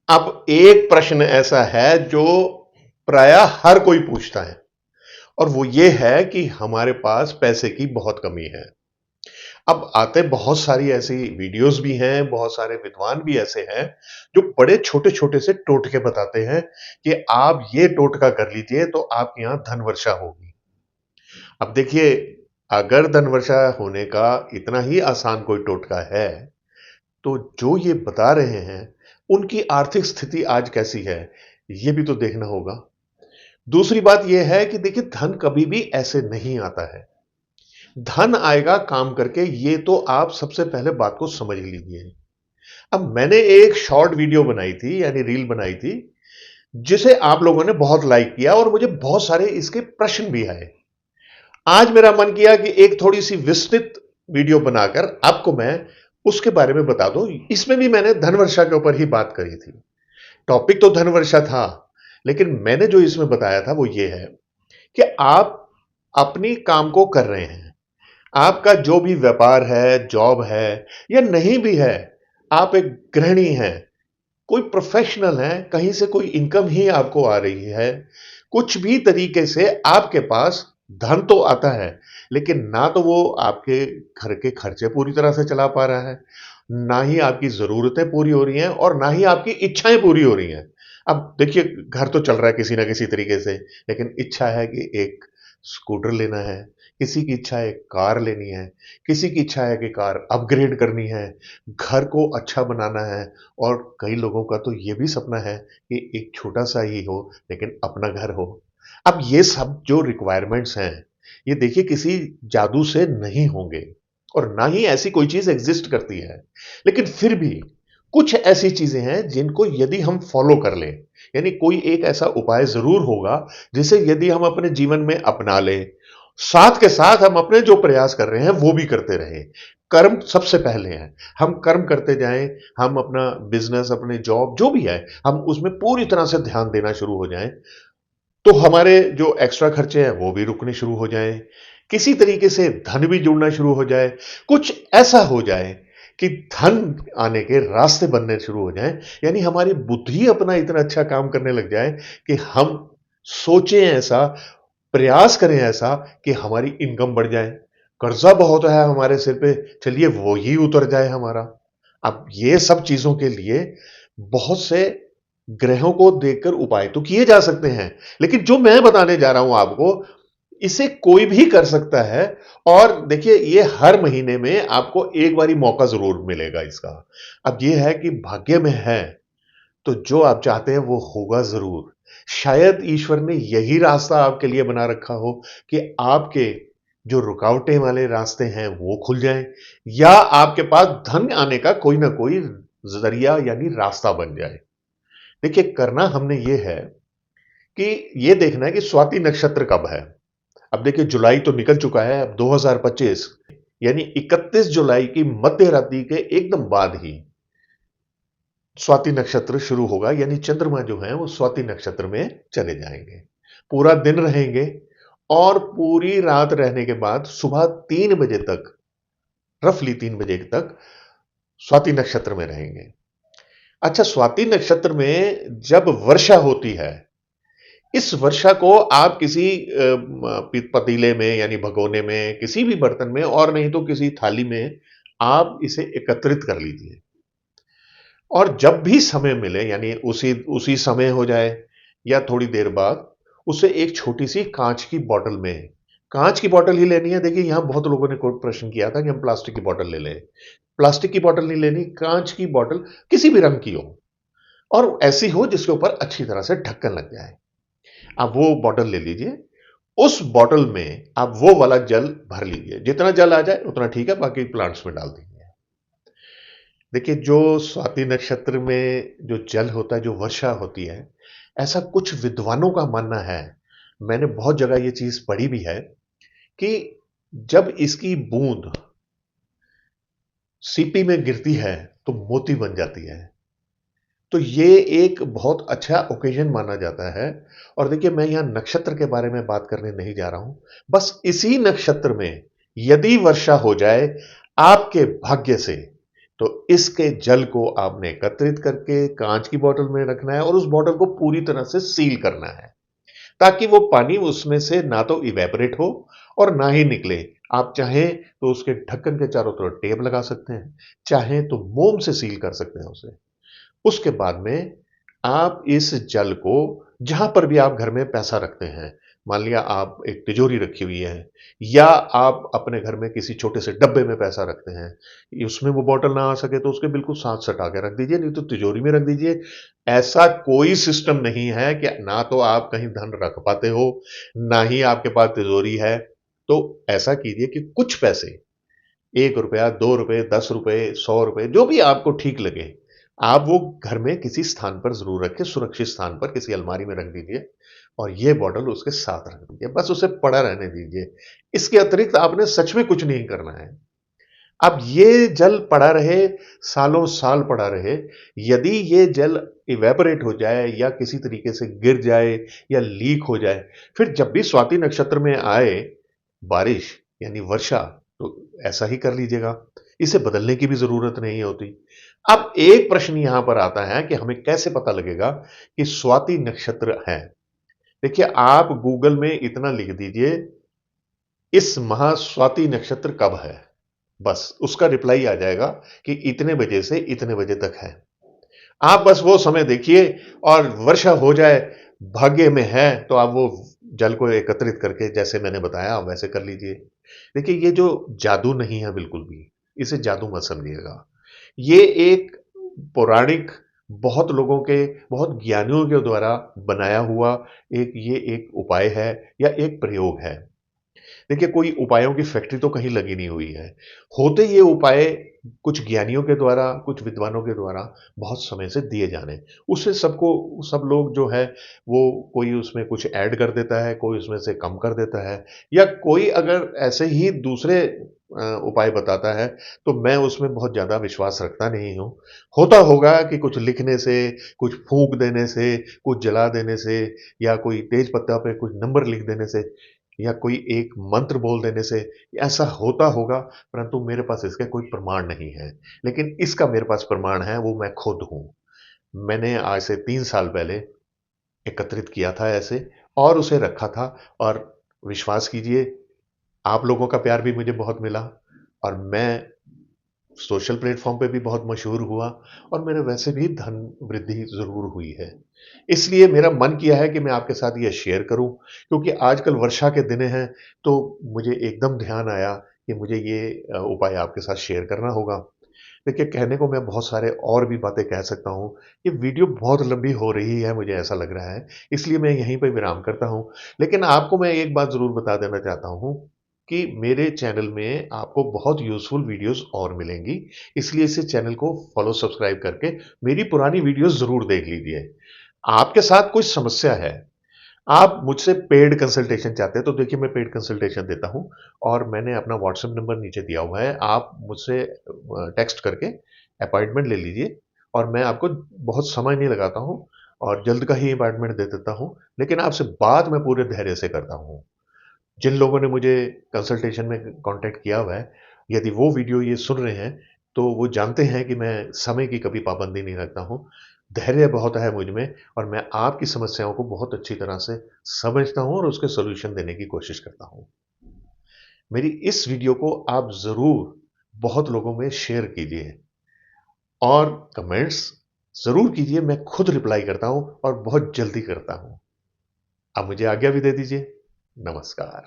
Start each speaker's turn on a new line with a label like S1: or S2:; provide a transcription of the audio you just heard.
S1: अब एक प्रश्न ऐसा है जो प्रायः हर कोई पूछता है और वो ये है कि हमारे पास पैसे की बहुत कमी है। अब आते बहुत सारी ऐसी वीडियोस भी हैं, बहुत सारे विद्वान भी ऐसे हैं जो बड़े छोटे-छोटे से टोटके बताते हैं कि आप ये टोटका कर लीजिए तो आपके यहां धन वर्षा होगी। अब देखिए, अगर धन वर्षा होने का इतना ही आसान कोई टोटका है, तो जो ये बता रहे हैं, उनकी आर्थिक स्थिति आज कैसी है, ये भी तो देखना होगा। दूसरी बात ये है कि देखिए धन कभी भी ऐसे नहीं आता है। धन आएगा काम करके, ये तो आप सबसे पहले बात को समझ लीजिए। अब मैंने एक शॉर्ट वीडियो बनाई थी, यानी रील बनाई थी, जिसे आप लोगों ने बहुत लाइक किया और मुझे बहुत सारे इसके प्रश्न भी आए। आज मेरा मन किया कि एक थोड़ी-सी विस्तृत वीडियो बनाकर आपको मैं उसके बारे में बता दूं। इसमें भी मैंने धन वर्षा के ऊपर ही बात करी थी। टॉपिक तो धन वर्षा था, लेकिन मैंने जो इसमें बताया था वो ये है कि आप अपनी काम को कर रहे हैं। आपका जो भी व्यापार है, जॉब है या नहीं भी है, आप एक गृहिणी हैं, कोई प्रोफेशनल है, कहीं से कोई इनकम ही आपको आ रही है, कुछ भी तरीके से आपके पास धन तो आता है, लेकिन ना तो वो आपके घर के खर्चे पूरी तरह से चला पा रहा है, ना ही आपकी ज़रूरतें पूरी हो रही हैं और ना ही आपकी इच्छाएँ पूरी हो रही हैं। अब देखिए, घर तो चल रहा है किसी न किसी तरीके से, लेकिन इच्छा है कि एक स्कूटर लेना है, किसी की इच्छा है कार लेनी है, किसी की इच्छा है कि कार अपग्रेड करनी है, घर को अच्छा बनाना है और कई लोगों का तो ये भी सपना है कि एक छोटा-सा ही हो, लेकिन अपना घर हो। अब ये सब जो रिक्वायरमेंट्स हैं, ये देखिए किसी जादू से नहीं होंगे और ना ही ऐसी कोई चीज़ एग्ज़िस्ट करती है। लेकिन फिर भी कुछ ऐसी चीज़ें हैं जिनको यदि हम फ़ॉलो कर लें, यानी कोई एक ऐसा उपाय ज़रूर होगा, जिसे यदि हम अपने जीवन में अपना लें, साथ के साथ हम अपने जो प्रयास कर रहे हैं, वो भी करते रहें। कर्म सबसे पहले है। हम कर्म करते जाएँ, हम अपना बिज़नेस, अपने जॉब जो भी है, हम उसमें पूरी तरह से ध्यान देना शुरू हो जाएँ, तो हमारे जो एक्स्ट्रा खर्चे हैं वो भी रुकने शुरू हो जाएँ। किसी तरीके से धन भी जुड़ना शुरू हो जाए। कुछ ऐसा हो जाए कि धन आने के रास्ते बनने शुरू हो जाएँ। यानी हमारी बुद्धि अपना इतना अच्छा काम करने लग जाए कि हम सोचें ऐसा, प्रयास करें ऐसा कि हमारी इनकम बढ़ जाए। कर्जा बहुत है हमारे सिर पे, चलिए वो ही उतर जाए हमारा। अब ये सब चीज़ों के लिए बहुत से ग्रहों को देखकर उपाय तो किए जा सकते हैं, लेकिन जो मैं बताने जा रहा हूं आपको, इसे कोई भी कर सकता है और देखिए ये हर महीने में आपको एक बारी मौका ज़रूर मिलेगा इसका। अब ये है कि भाग्य में है, तो जो आप चाहते हैं वो होगा ज़रूर। शायद ईश्वर ने यही रास्ता आपके लिए बना रखा हो कि आपके जो रुकावटें वाले रास्ते हैं वो खुल जाएँ या आपके पास धन आने का कोई ना कोई ज़रिया यानी रास्ता बन जाए। देखिए करना हमने ये है कि ये देखना है कि स्वाति नक्षत्र कब है। अब देखिए जुलाई तो निकल चुका है, अब 2025 यानी 31 जुलाई की मध्य रात्रि के एकदम बाद ही स्वाति नक्षत्र शुरू होगा, यानी चंद्रमा जो है वो स्वाति नक्षत्र में चले जाएंगे। पूरा दिन रहेंगे और पूरी रात रहने के बाद सुबह 3 बजे तक, रफली 3 बजे तक स्वाति नक्षत्र में रहेंगे। अच्छा, स्वाति नक्षत्र में जब वर्षा होती है, इस वर्षा को आप किसी पतीले में यानी भगोने में, किसी भी बर्तन में और नहीं तो किसी थाली में आप इसे एकत्रित कर लीजिए और जब भी समय मिले यानी उसी उसी समय हो जाए या थोड़ी देर बाद, उसे एक छोटी-सी काँच की बॉटल में, काँच की बॉटल ही लेनी है। देखिए यहाँ बहुत लोगों ने कोई प्रश्न किया था कि हम प्लास्टिक की बॉटल ले लें। प्लास्टिक की बॉटल नहीं लेनी, काँच की बॉटल किसी भी रंग की हो और ऐसी हो जिसके ऊपर अच्छी तरह से ढक्कन लग जाए। आप वो बॉटल ले लीजिए, उस बॉटल में आप वो वाला जल भर लीजिए। जितना जल आ जाए उतना ठीक है, बाकी प्लांट्स में डाल दीजिए। देखिए जो स्वाति नक्षत्र में जो जल होता है, जो वर्षा होती है, ऐसा कुछ विद्वानों का मानना है, मैंने बहुत जगह ये चीज़ पढ़ी भी है कि जब इसकी बूंद सीपी में गिरती है, तो मोती बन जाती है। तो ये एक बहुत अच्छा ओकेजन माना जाता है और देखिए मैं यहाँ नक्षत्र के बारे में बात करने नहीं जा रहा हूं, बस इसी नक्षत्र में यदि वर्षा हो जाए आपके भाग्य से, तो इसके जल को आपने एकत्रित करके कांच की बोतल में रखना है और उस बोतल को पूरी तरह से सील करना है, ताकि वो पानी उसमें से ना तो इवेपोरेट हो और ना ही निकले। आप चाहें तो उसके ढक्कन के चारों तरफ टेप लगा सकते हैं, चाहें तो मोम से सील कर सकते हैं उसे। उसके बाद में आप इस जल को जहां पर भी आप घर में पैसा रखते हैं, मान लिया आप एक तिजोरी रखी हुई है या आप अपने घर में किसी छोटे से डब्बे में पैसा रखते हैं, उसमें वो बॉटल ना आ सके तो उसके बिल्कुल साथ सटा के रख दीजिए, नहीं तो तिजोरी में रख दीजिए। ऐसा कोई सिस्टम नहीं है कि ना तो आप कहीं धन रख पाते हो, ना ही आपके पास तिजोरी है। तो ऐसा कीजिए कि कुछ पैसे, ₹1, ₹2, ₹10, ₹100 जो भी आपको ठीक लगे, आप वो घर में किसी स्थान पर ज़रूर रखें, सुरक्षित स्थान पर किसी अलमारी में रख दीजिए और ये बॉटल उसके साथ रख दीजिए। बस उसे पड़ा रहने दीजिए। इसके अतिरिक्त आपने सच में कुछ नहीं करना है। अब ये जल पड़ा रहे, सालों-साल पड़ा रहे, यदि ये जल इवेपोरेट हो जाए या किसी तरीके से गिर जाए या लीक हो जाए, फिर जब भी स्वाति नक्षत्र में आए बारिश यानी वर्षा, तो ऐसा ही कर लीजिएगा। इसे बदलने की भी ज़रूरत नहीं होती। अब एक प्रश्न यहां पर आता है कि हमें कैसे पता लगेगा कि स्वाति नक्षत्र है? देखिए, आप गूगल में इतना लिख दीजिए, इस माह स्वाति नक्षत्र कब है? बस उसका रिप्लाई आ जाएगा कि इतने बजे से इतने बजे तक है। आप बस वो समय देखिए और वर्षा हो जाए, भाग्य में है तो आप वो जल को एकत्रित करके जैसे मैंने बताया वैसे कर लीजिए। देखिए, ये जो जादू नहीं है बिल्कुल भी, इसे जादू मत समझिएगा। ये एक पौराणिक, बहुत लोगों के, बहुत ज्ञानियों के द्वारा बनाया हुआ एक उपाय है या एक प्रयोग है। देखिए, कोई उपायों की फैक्ट्री तो कहीं लगी नहीं हुई है। होते ये उपाय कुछ ज्ञानियों के द्वारा, कुछ विद्वानों के द्वारा बहुत समय से दिए जाने। उससे सब लोग जो है, वो कोई उसमें कुछ ऐड कर देता है, कोई उसमें से कम कर देता है या कोई अगर ऐसे ही दूसरे उपाय बताता है, तो मैं उसमें बहुत ज़्यादा विश्वास रखता नहीं हूँ। होता होगा कि कुछ लिखने से, कुछ फूँक देने से, कुछ जला देने से या कोई तेज पत्ता पे कुछ नंबर लिख देने से या कोई एक मंत्र बोल देने से ऐसा होता होगा, परंतु मेरे पास इसके कोई प्रमाण नहीं है। लेकिन इसका मेरे पास प्रमाण है, वो मैं खुद हूँ। मैंने आज से 3 साल पहले एकत्रित किया था ऐसे और उसे रखा था और विश्वास कीजिए, आप लोगों का प्यार भी मुझे बहुत मिला और मैं सोशल प्लेटफ़ॉर्म पे भी बहुत मशहूर हुआ और मेरे वैसे भी धन वृद्धि ज़रूर हुई है। इसलिए मेरा मन किया है कि मैं आपके साथ ये शेयर करूँ, क्योंकि आजकल वर्षा के दिन हैं, तो मुझे एकदम ध्यान आया कि मुझे ये उपाय आपके साथ शेयर करना होगा। देखिए, कहने को मैं बहुत सारे और भी बातें कह सकता हूँ। ये वीडियो बहुत लंबी हो रही है, मुझे ऐसा लग रहा है, इसलिए मैं यहीं पे विराम करता हूँ। लेकिन आपको मैं एक बात ज़रूर बता देना चाहता हूँ कि मेरे चैनल में आपको बहुत यूज़फुल वीडियोज़ और मिलेंगी, इसलिए इस चैनल को फ़ॉलो, सब्सक्राइब करके मेरी पुरानी वीडियोज़ ज़रूर देख लीजिए। आपके साथ कोई समस्या है, आप मुझसे पेड कंसल्टेशन चाहते हैं, तो देखिए मैं पेड कंसल्टेशन देता हूँ और मैंने अपना व्हाट्सएप नंबर नीचे दिया हुआ है। आप मुझसे टेक्स्ट करके अपॉइंटमेंट ले लीजिए और मैं आपको बहुत समय नहीं लगाता हूँ और जल्द का ही अपॉइंटमेंट दे देता हूँ, लेकिन आपसे बात मैं पूरे धैर्य से करता हूँ। जिन लोगों ने मुझे कंसल्टेशन में कॉन्टैक्ट किया हुआ है, यदि वो वीडियो ये सुन रहे हैं, तो वो जानते हैं कि मैं समय की कभी पाबंदी नहीं रखता हूँ। धैर्य बहुत है मुझ में और मैं आपकी समस्याओं को बहुत अच्छी तरह से समझता हूँ और उसके सॉल्यूशन देने की कोशिश करता हूँ। मेरी इस वीडियो को आप ज़रूर बहुत लोगों में शेयर कीजिए और कमेंट्स ज़रूर कीजिए, मैं खुद रिप्लाई करता हूँ और बहुत जल्दी करता हूँ। आप मुझे आज्ञा भी दे दीजिए। नमस्कार।